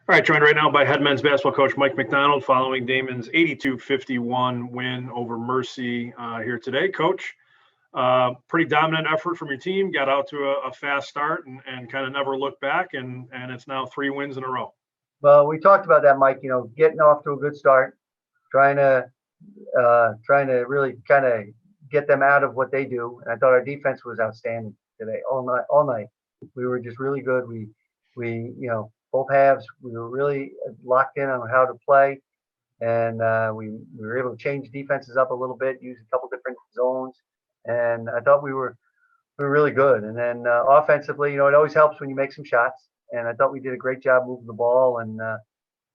All right, joined right now by head men's basketball coach Mike MacDonald following Daemen's 82-51 win over Mercy here today. Coach, pretty dominant effort from your team. Got out to a fast start and kind of never looked back, and it's now 3 wins in a row. Well, we talked about that, Mike. You know, getting off to a good start, trying to really kind of get them out of what they do. And I thought our defense was outstanding today, all night. All night, we were just really good. We both halves, we were really locked in on how to play, and we were able to change defenses up a little bit, use a couple different zones, and I thought we were really good. And then offensively, it always helps when you make some shots, and I thought we did a great job moving the ball, and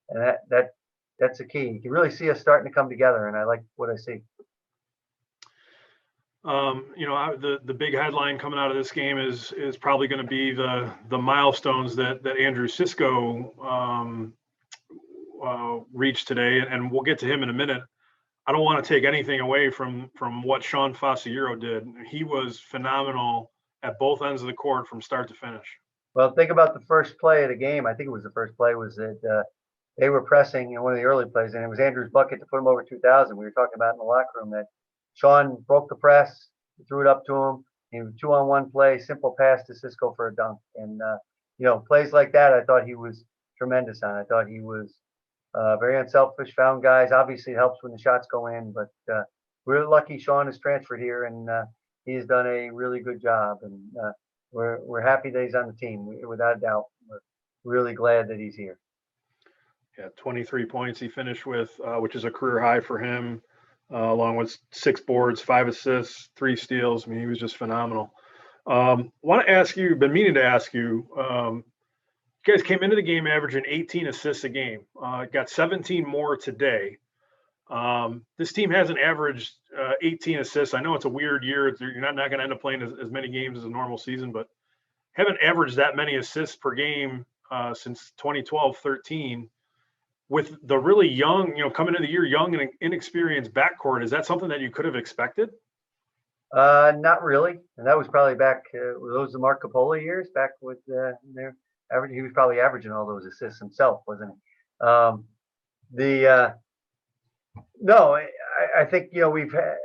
that's the key. You can really see us starting to come together, and I like what I see. The big headline coming out of this game is probably going to be the milestones that Andrew Cisco reached today, and we'll get to him in a minute. I don't want to take anything away from what Sean Fossero did. He was phenomenal at both ends of the court from start to finish. Well, think about the first play of the game. I think it was the first play, was that they were pressing in one of the early plays, and it was Andrew's bucket to put him over 2,000. We were talking about in the locker room that Sean broke the press, threw it up to him. He was 2-on-1 play, simple pass to Cisco for a dunk. And, plays like that, I thought he was tremendous on. I thought he was very unselfish, found guys. Obviously, it helps when the shots go in, but we're lucky Sean is transferred here, and he has done a really good job. And we're happy that he's on the team, without a doubt. We're really glad that he's here. Yeah, 23 points he finished with, which is a career high for him. Along with 6 boards, 5 assists, 3 steals. I mean, he was just phenomenal. Want to ask you, been meaning to ask you, you guys came into the game averaging 18 assists a game. Got 17 more today. This team hasn't averaged 18 assists. I know it's a weird year. You're not going to end up playing as many games as a normal season, but haven't averaged that many assists per game since 2012-13. With the really young, coming into the year, young and inexperienced backcourt, is that something that you could have expected? Not really. And that was probably back, those the Mark Capola years, back with their average. He was probably averaging all those assists himself, wasn't he? No, I think, we've had,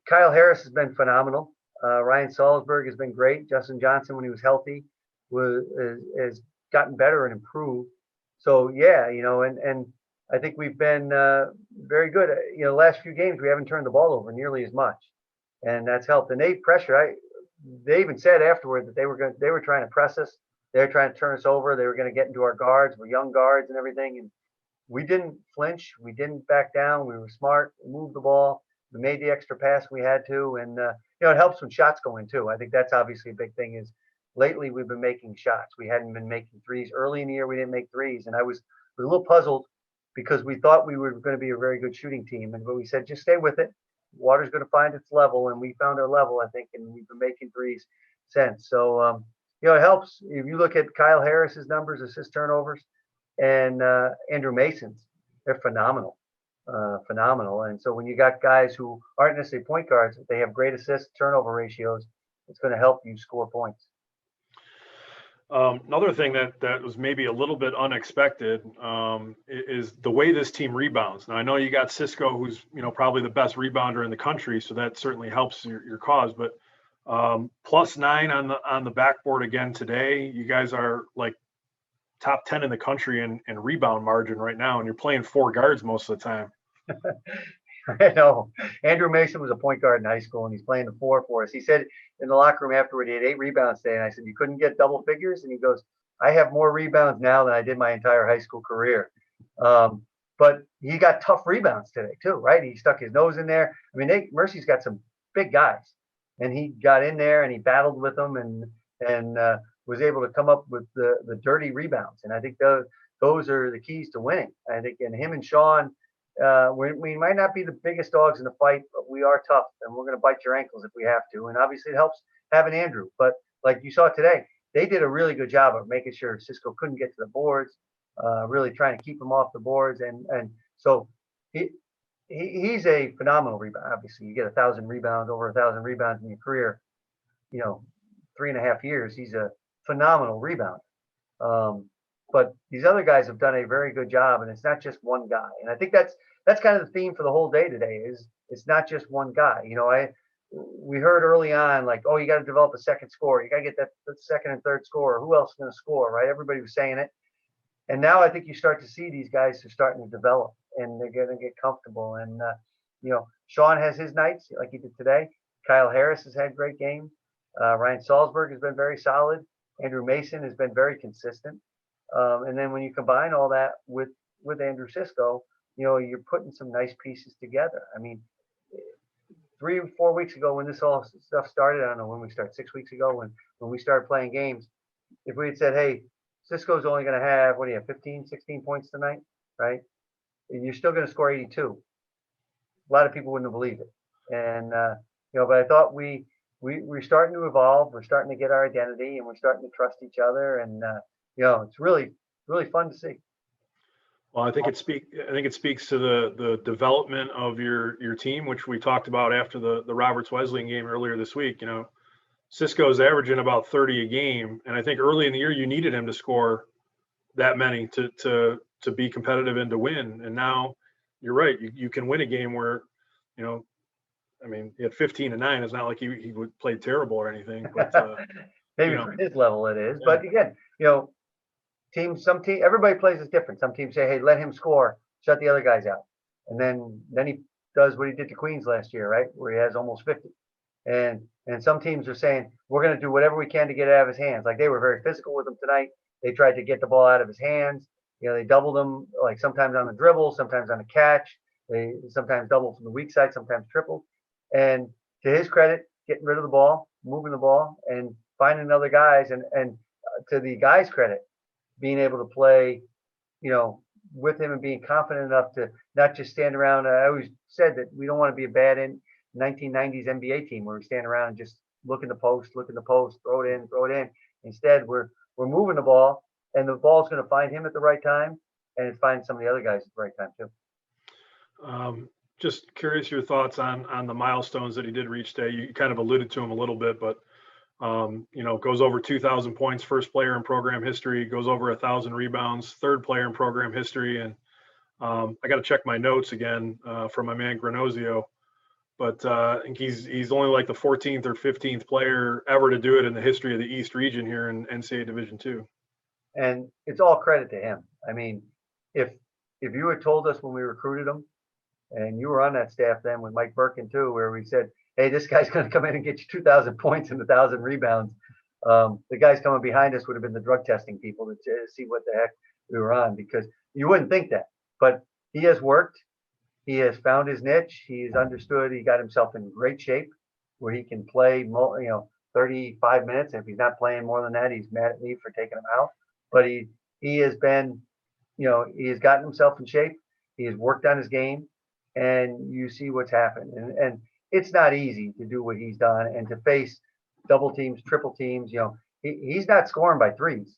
Kyle Harris has been phenomenal. Ryan Salzberg has been great. Justin Johnson, when he was healthy, has gotten better and improved. So, yeah, and I think we've been very good. The last few games, we haven't turned the ball over nearly as much, and that's helped. And they even said afterward that they were trying to press us. They were trying to turn us over. They were going to get into our guards. We're young guards and everything. And we didn't flinch. We didn't back down. We were smart. We moved the ball. We made the extra pass we had to. And, it helps when shots go in, too. I think that's obviously a big thing is lately we've been making shots. We hadn't been making threes. Early in the year, we didn't make threes. And I was a little puzzled because we thought we were going to be a very good shooting team. But we said, just stay with it. Water's going to find its level. And we found our level, I think, and we've been making threes since. So, it helps. If you look at Kyle Harris's numbers, assist turnovers, and Andrew Mason's, they're phenomenal. Phenomenal. And so when you got guys who aren't necessarily point guards, but they have great assist turnover ratios, it's going to help you score points. Another thing that was maybe a little bit unexpected is the way this team rebounds. Now, I know you got Cisco, who's probably the best rebounder in the country, so that certainly helps your cause. But +9 on the backboard again today. You guys are like top 10 in the country in rebound margin right now, and you're playing 4 guards most of the time. I know. Andrew Mason was a point guard in high school, and he's playing the 4 for us. He said in the locker room afterward, he had 8 rebounds today. And I said, you couldn't get double figures? And he goes, I have more rebounds now than I did my entire high school career. But he got tough rebounds today, too, right? He stuck his nose in there. I mean, Mercy's got some big guys. And he got in there, and he battled with them and was able to come up with the dirty rebounds. And I think those are the keys to winning. I think, and him and Sean, we might not be the biggest dogs in the fight, but we are tough, and we're going to bite your ankles if we have to. And obviously, it helps having Andrew. But like you saw today, they did a really good job of making sure Cisco couldn't get to the boards, really trying to keep him off the boards. And so he's a phenomenal rebound. Obviously, you get 1,000 rebounds, over 1,000 rebounds in your career, 3.5 years. He's a phenomenal rebounder. but these other guys have done a very good job, and it's not just one guy. And I think that's kind of the theme for the whole day today is it's not just one guy. We heard early on like, oh, you got to develop a second scorer, you got to get that second and third scorer. Who else is going to score, right? Everybody was saying it, and now I think you start to see these guys are starting to develop, and they're going to get comfortable. And Sean has his nights like he did today. Kyle Harris has had great games. Ryan Salzberg has been very solid. Andrew Mason has been very consistent. And then when you combine all that with Andrew Cisco, you're putting some nice pieces together. I mean, 3 or 4 weeks ago when this all stuff started, I don't know when we started, 6 weeks ago when we started playing games, if we had said, hey, Cisco's only going to have, 15, 16 points tonight, right? And you're still going to score 82. A lot of people wouldn't have believed it. And, but I thought we're starting to evolve. We're starting to get our identity, and we're starting to trust each other. And, it's really, really fun to see. Well, I think it speaks to the development of your team, which we talked about after the Roberts Wesleyan game earlier this week. Cisco's averaging about 30 a game, and I think early in the year you needed him to score that many to be competitive and to win. And now you're right, you can win a game where, I mean, he had 15 and 9. It's not like he would play terrible or anything, but maybe for his level it is. Yeah. But again, everybody plays is different. Some teams say, hey, let him score, shut the other guys out. And then he does what he did to Queens last year, right? Where he has almost 50. And some teams are saying, we're going to do whatever we can to get it out of his hands. Like they were very physical with him tonight. They tried to get the ball out of his hands. They doubled him, like sometimes on the dribble, sometimes on a catch. They sometimes double from the weak side, sometimes triple. And to his credit, getting rid of the ball, moving the ball, and finding other guys. And to the guys' credit, being able to play, with him and being confident enough to not just stand around. I always said that we don't want to be a bad 1990s NBA team where we stand around and just look in the post, throw it in. Instead, we're moving the ball, and the ball's going to find him at the right time, and it's finding some of the other guys at the right time too. Just curious your thoughts on the milestones that he did reach today. You kind of alluded to him a little bit, but goes over 2,000 points, first player in program history, goes over 1,000 rebounds, third player in program history. And I got to check my notes again from my man Granozio, but I think he's only like the 14th or 15th player ever to do it in the history of the East region here in NCAA Division II. And it's all credit to him. I mean, if you had told us when we recruited him, and you were on that staff then with Mike Birkin too, where we said, hey, this guy's going to come in and get you 2,000 points and 1,000 rebounds. The guys coming behind us would have been the drug testing people to see what the heck we were on, because you wouldn't think that. But he has worked. He has found his niche. He's understood. He got himself in great shape where he can play, 35 minutes. If he's not playing more than that, he's mad at me for taking him out. But he has been, he has gotten himself in shape. He has worked on his game, and you see what's happened. And it's not easy to do what he's done and to face double teams, triple teams. He's not scoring by threes.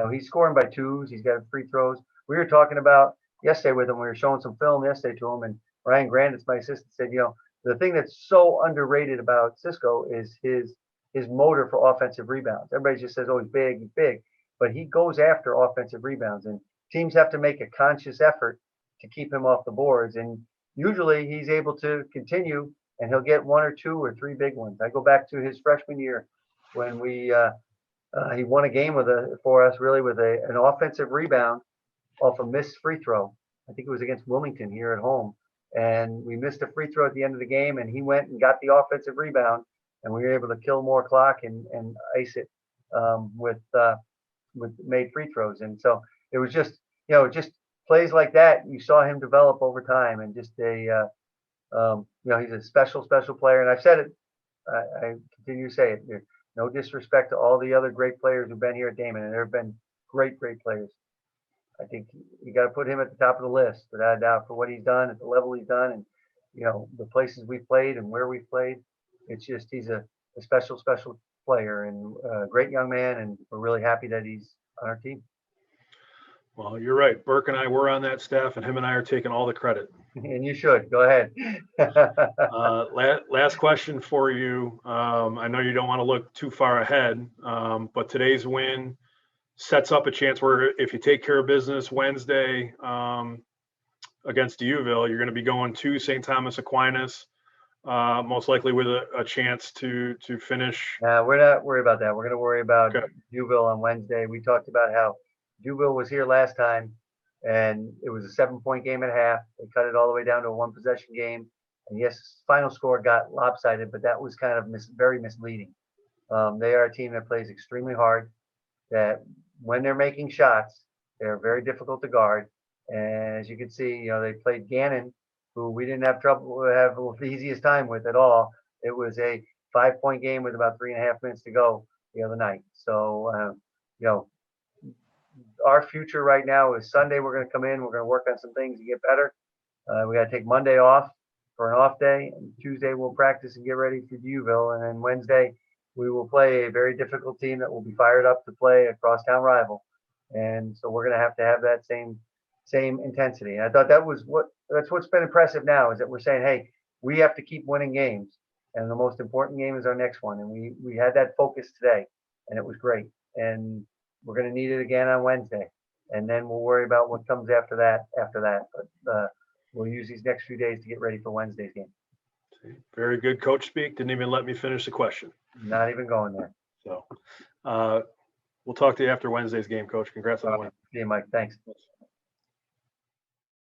He's scoring by twos. He's got free throws. We were talking about yesterday with him. We were showing some film yesterday to him, and Ryan Grandis, my assistant, said, the thing that's so underrated about Cisco is his motor for offensive rebounds. Everybody just says, oh, he's big, but he goes after offensive rebounds, and teams have to make a conscious effort to keep him off the boards. And usually he's able to continue, and he'll get 1 or 2 or 3 big ones. I go back to his freshman year when he won a game for us really with an offensive rebound off a missed free throw. I think it was against Wilmington here at home. And we missed a free throw at the end of the game, and he went and got the offensive rebound, and we were able to kill more clock and ice it with made free throws. And so it was just, just plays like that. You saw him develop over time, and just he's a special player. And I've said it, I continue to say it. No disrespect to all the other great players who've been here at Daemen, and there have been great players. I think you got to put him at the top of the list, without a doubt, for what he's done at the level he's done, and the places we've played and where we've played. It's just he's a special player and a great young man, and we're really happy that he's on our team. Well, you're right. Burke and I were on that staff, and him and I are taking all the credit. And you should. Go ahead. Last question for you. I know you don't want to look too far ahead, but today's win sets up a chance where if you take care of business Wednesday against Duville, you're going to be going to St. Thomas Aquinas, most likely with a chance to finish. We're not worried about that. We're going to worry about Okay. Duville on Wednesday. We talked about how Duville was here last time, and it was a 7-point game at half. They cut it all the way down to a 1-possession game. And yes, final score got lopsided, but that was kind of very misleading. They are a team that plays extremely hard, that when they're making shots, they're very difficult to guard. And as you can see, they played Gannon, who we didn't have the easiest time with at all. It was a 5-point game with about 3.5 minutes to go the other night. So, our future right now is Sunday. We're going to come in. We're going to work on some things to get better. We got to take Monday off for an off day, and Tuesday we'll practice and get ready for Duville, and then Wednesday we will play a very difficult team that will be fired up to play a crosstown rival, and so we're going to have that same intensity. And I thought that's what's been impressive now, is that we're saying, hey, we have to keep winning games, and the most important game is our next one, and we had that focus today, and it was great, and we're going to need it again on Wednesday, and then we'll worry about what comes after that. But we'll use these next few days to get ready for Wednesday's game. Very good coach speak. Didn't even let me finish the question. Not even going there. So we'll talk to you after Wednesday's game, Coach. Congrats on the win. See you, Mike. Thanks.